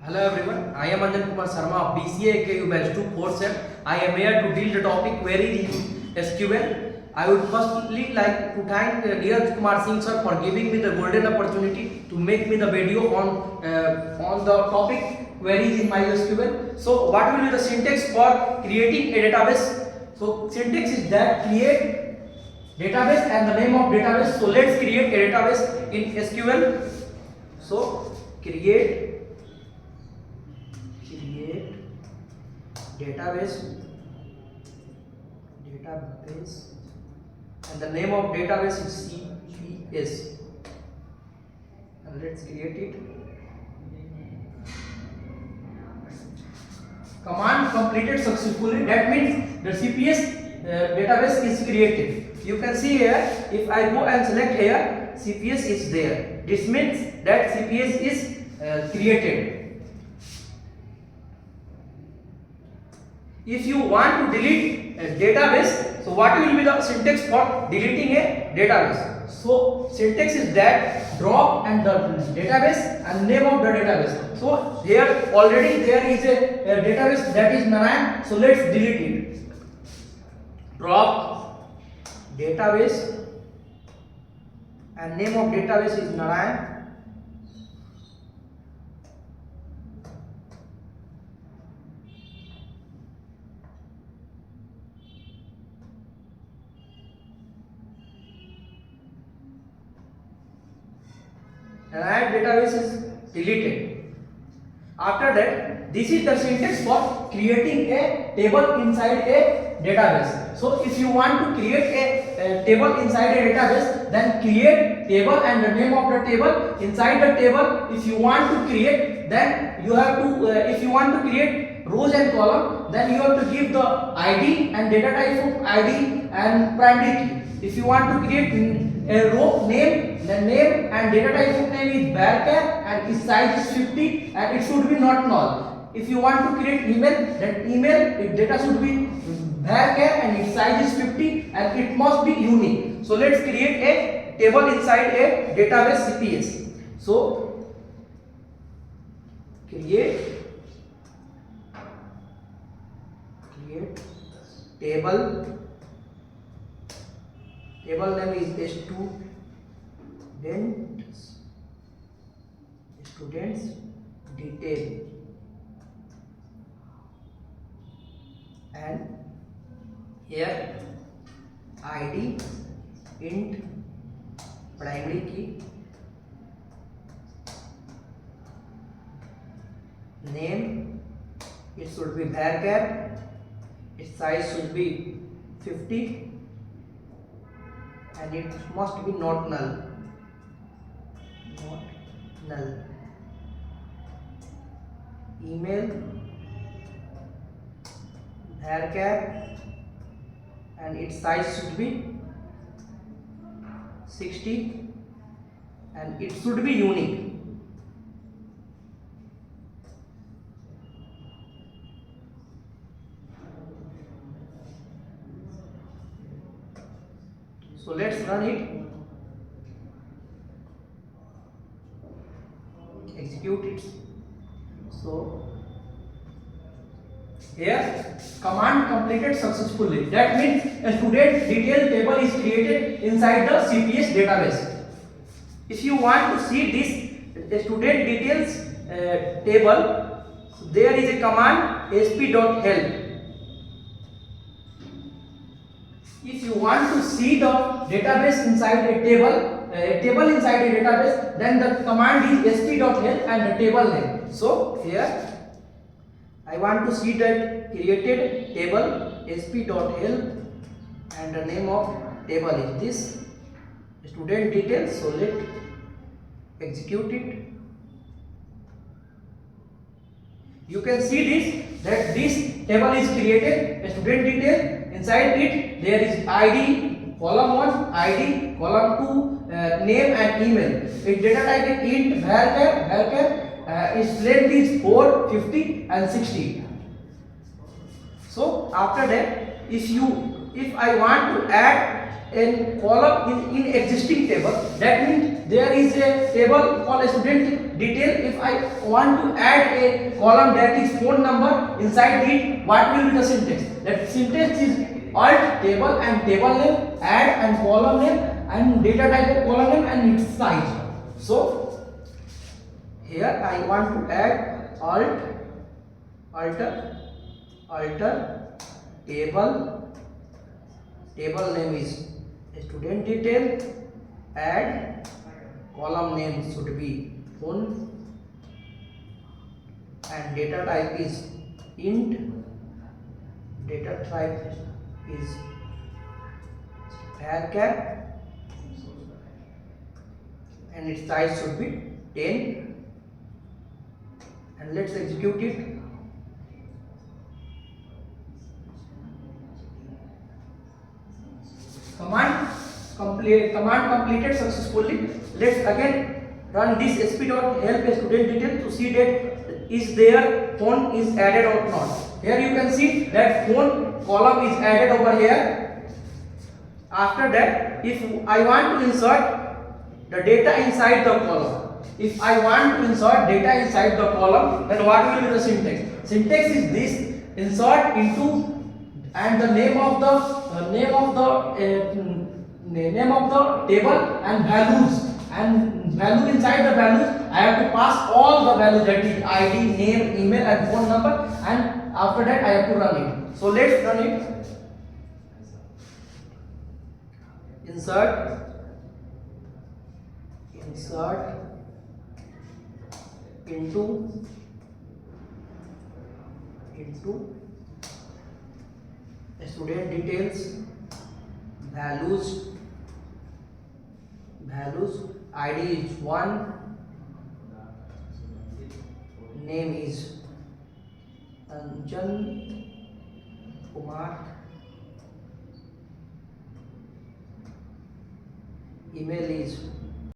Hello everyone, I am Anjan Kumar Sharma of BCA College batch 2 4th sem. I am here to deal the topic query in SQL. I would firstly like to thank Neeraj Kumar Singh sir for giving me the golden opportunity to make me the video on the topic queries in MySQL. So what will be the syntax for creating a database? So syntax is that create database and the name of database. So let's create a database in SQL. So create database and the name of database is CPS, and let's create it. Command completed successfully, that means the CPS database is created. You can see here, if I go and select here, CPS is there. This means that CPS is created. If you want to delete a database, so what will be the syntax for deleting a database? So syntax is that drop and the database and name of the database. So here already there is a database that is Narayan. So let's delete it. Drop database and name of database is Narayan. And database is deleted. After that, this is the syntax for creating a table inside a database. So if you want to create a table inside a database, then create table and the name of the table. Inside the table, if you want to create, then you have to if you want to create rows and column, then you have to give the ID and data type of ID and primary key. If you want to create a row name, the name and data type of name is varchar and its size is 50 and it should be not null. If you want to create email, then email data should be varchar and its size is 50 and it must be unique. So let's create a table inside a database CPS. So create table name is students detail and here ID int primary key, name it should be varchar, its size should be 50 and it must be not null. Email varchar and its size should be 60 and it should be unique. So let's run it, execute it. So here command completed successfully. That means a student detail table is created inside the CPS database. If you want to see this student details table, so there is a command sp.help. If you want to see the database inside a table inside a database, then the command is sp.help and the table name. So here I want to see that created table sp.help and the name of table is this student details. So let execute it. You can see that this table is created, a student detail. Inside it there is ID, column 1, ID, column 2, name and email. Its data type is int varchar, its length is 4, 50 and 60. So after that, if I want to add a column in existing table, that means there is a table called student detail. If I want to add a column that is phone number inside it, what will be the syntax? That syntax is alt table and table name, add and column name and data type of column name and its size. So here I want to add alter table name is student detail, add column name should be phone and data type is int, data type is varchar and its size should be 10, and let's execute it. Command completed successfully. Let's again run this sp.help student detail to see that is their phone is added or not. Here you can see that phone column is added over here. After that, if I want to insert the data inside the column, if I want to insert data inside the column, then what will be the syntax? Syntax is this: insert into and the name of the table and values, and value inside the values I have to pass all the values, that is ID, name, email and phone number, and after that I have to run it. So let's run it. Insert into student details, values, ID is 1, name is Anjan Kumar, email is